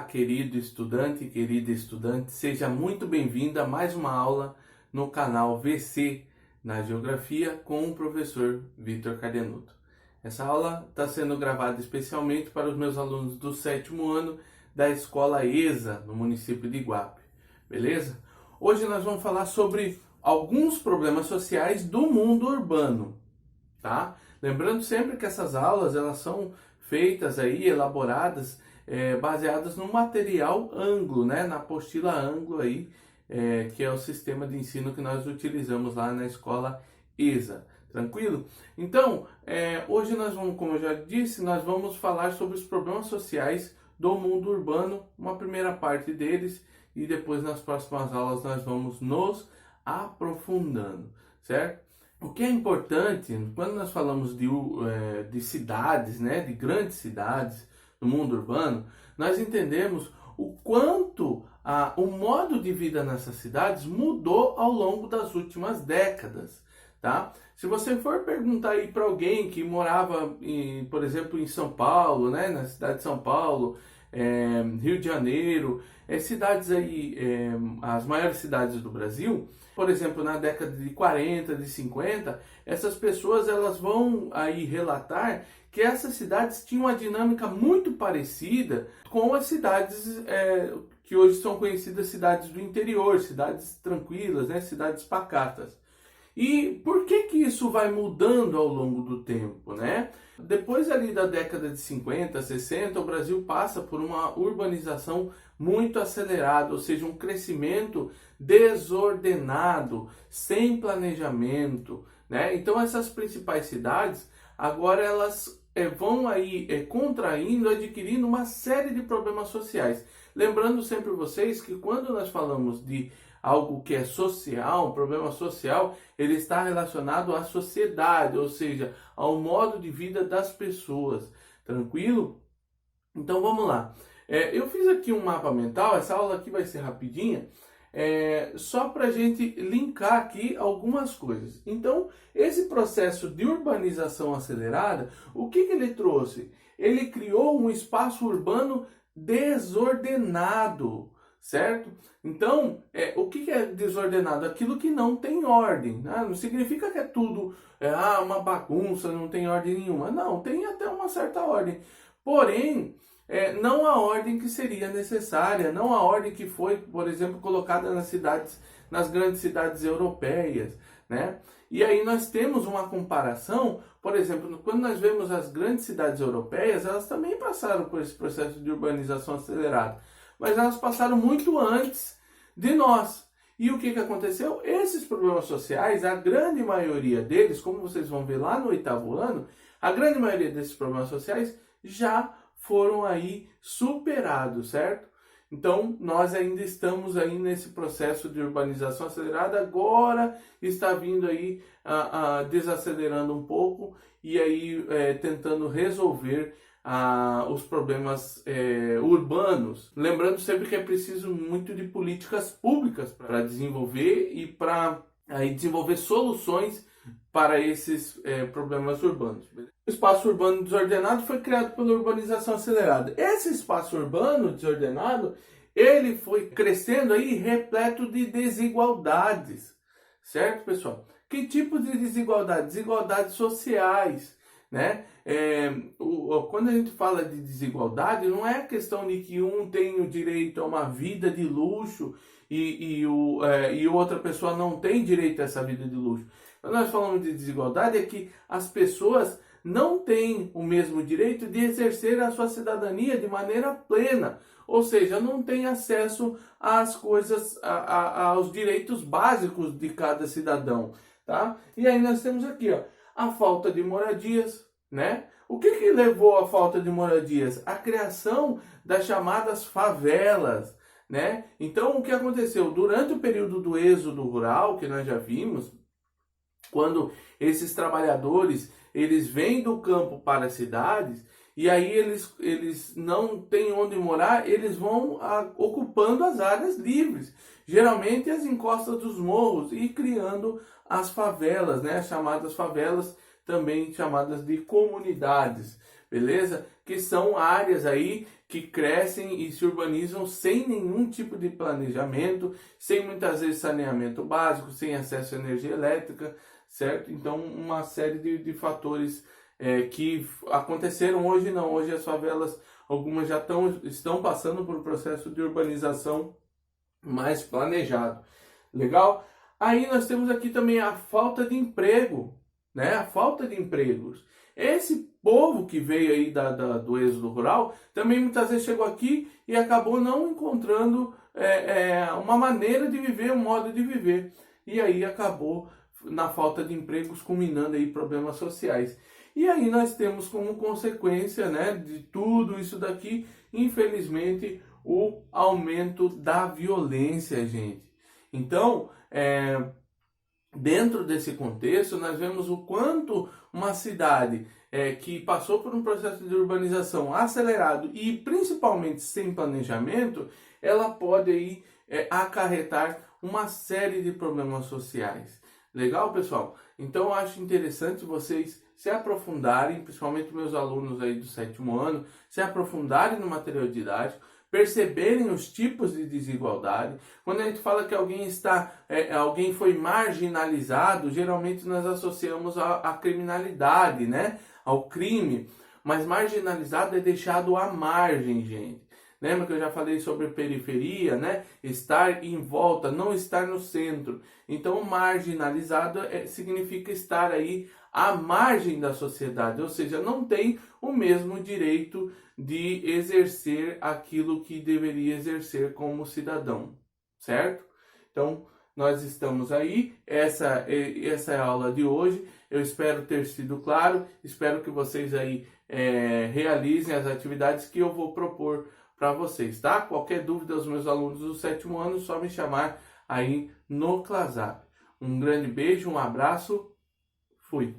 querido estudante e querida estudante, seja muito bem-vindo a mais uma aula no canal VC na Geografia com o professor Vitor Cardenuto. Essa aula está sendo gravada especialmente para os meus alunos do 7º ano da Escola ESA, no município de Iguape, beleza? Hoje nós vamos falar sobre alguns problemas sociais do mundo urbano, tá? Lembrando sempre que essas aulas elas são feitas aí, elaboradas, baseadas no material Anglo, né? Na apostila Anglo aí, que é o sistema de ensino que nós utilizamos lá na escola ESA. Tranquilo? Então, hoje nós vamos, como eu já disse, nós vamos falar sobre os problemas sociais do mundo urbano, uma primeira parte deles, e depois nas próximas aulas nós vamos aprofundando, certo? O que é importante, quando nós falamos de cidades, né, de grandes cidades no mundo urbano, nós entendemos o quanto o modo de vida nessas cidades mudou ao longo das últimas décadas, tá? Se você for perguntar aí para alguém que morava, por exemplo, em São Paulo, né, na cidade de São Paulo, Rio de Janeiro, cidades aí, as maiores cidades do Brasil, por exemplo, na década de 40, de 50, essas pessoas elas vão aí relatar que essas cidades tinham uma dinâmica muito parecida com as cidades que hoje são conhecidas cidades do interior, cidades tranquilas, né, cidades pacatas. E por que isso vai mudando ao longo do tempo, né? Depois ali da década de 50, 60, o Brasil passa por uma urbanização muito acelerada, ou seja, um crescimento desordenado, sem planejamento, né? Então essas principais cidades, agora elas vão aí contraindo, adquirindo uma série de problemas sociais. Lembrando sempre vocês que quando nós falamos de algo que é social, um problema social, ele está relacionado à sociedade, ou seja, ao modo de vida das pessoas. Tranquilo? Então vamos lá. Eu fiz aqui um mapa mental, essa aula aqui vai ser rapidinha, só para a gente linkar aqui algumas coisas. Então, esse processo de urbanização acelerada, o que ele trouxe? Ele criou um espaço urbano desordenado, certo? Então, o que é desordenado? Aquilo que não tem ordem, né? Não significa que é tudo uma bagunça, não tem ordem nenhuma. Não, tem até uma certa ordem. Porém, não a ordem que seria necessária, não a ordem que foi, por exemplo, colocada nas grandes cidades europeias, né? E aí nós temos uma comparação, por exemplo, quando nós vemos as grandes cidades europeias, elas também passaram por esse processo de urbanização acelerada, mas elas passaram muito antes de nós. E o que aconteceu? Esses problemas sociais, a grande maioria deles, como vocês vão ver lá no 8º ano, a grande maioria desses problemas sociais já foram aí superados, certo? Então, nós ainda estamos aí nesse processo de urbanização acelerada, agora está vindo aí desacelerando um pouco e aí tentando resolver os problemas urbanos. Lembrando sempre que é preciso muito de políticas públicas para desenvolver e para desenvolver soluções para esses problemas urbanos. O espaço urbano desordenado foi criado pela urbanização acelerada. Esse espaço urbano desordenado, ele foi crescendo aí repleto de desigualdades, certo, pessoal? Que tipo de desigualdade? Desigualdades sociais, né? Quando a gente fala de desigualdade, não é a questão de que um tem o direito a uma vida de luxo e outra pessoa não tem direito a essa vida de luxo. Quando nós falamos de desigualdade, é que as pessoas não têm o mesmo direito de exercer a sua cidadania de maneira plena, ou seja, não têm acesso às coisas, aos direitos básicos de cada cidadão, tá? E aí nós temos aqui, ó, a falta de moradias, né? O que levou à falta de moradias? A criação das chamadas favelas, né? Então, o que aconteceu? Durante o período do êxodo rural, que nós já vimos, quando esses trabalhadores eles vêm do campo para as cidades e aí eles não têm onde morar, eles vão ocupando as áreas livres, geralmente as encostas dos morros e criando as favelas, né? As chamadas favelas, também chamadas de comunidades, beleza? Que são áreas aí que crescem e se urbanizam sem nenhum tipo de planejamento, sem muitas vezes saneamento básico, sem acesso à energia elétrica, certo? Então, uma série de fatores que aconteceram hoje não. Hoje as favelas, algumas já estão passando por um processo de urbanização mais planejado. Legal? Aí nós temos aqui também a falta de emprego, né? A falta de empregos. Esse povo que veio aí do êxodo rural também muitas vezes chegou aqui e acabou não encontrando uma maneira de viver, um modo de viver. E aí acabou na falta de empregos, culminando aí problemas sociais. E aí nós temos como consequência, né, de tudo isso daqui, infelizmente, o aumento da violência, gente. Então, dentro desse contexto, nós vemos o quanto uma cidade que passou por um processo de urbanização acelerado e principalmente sem planejamento, ela pode aí acarretar uma série de problemas sociais. Legal, pessoal? Então, eu acho interessante vocês se aprofundarem, principalmente meus alunos aí do 7º ano, se aprofundarem no material didático, perceberem os tipos de desigualdade. Quando a gente fala que alguém foi marginalizado, geralmente nós associamos à criminalidade, né? Ao crime. Mas marginalizado é deixado à margem, gente. Lembra que eu já falei sobre periferia, né? Estar em volta, não estar no centro. Então, marginalizado significa estar aí à margem da sociedade, ou seja, não tem o mesmo direito de exercer aquilo que deveria exercer como cidadão, certo? Então, nós estamos aí, essa é a aula de hoje, eu espero ter sido claro, espero que vocês aí realizem as atividades que eu vou propor para vocês, tá? Qualquer dúvida aos meus alunos do 7º ano, só me chamar aí no ClassUp. Um grande beijo, um abraço, fui!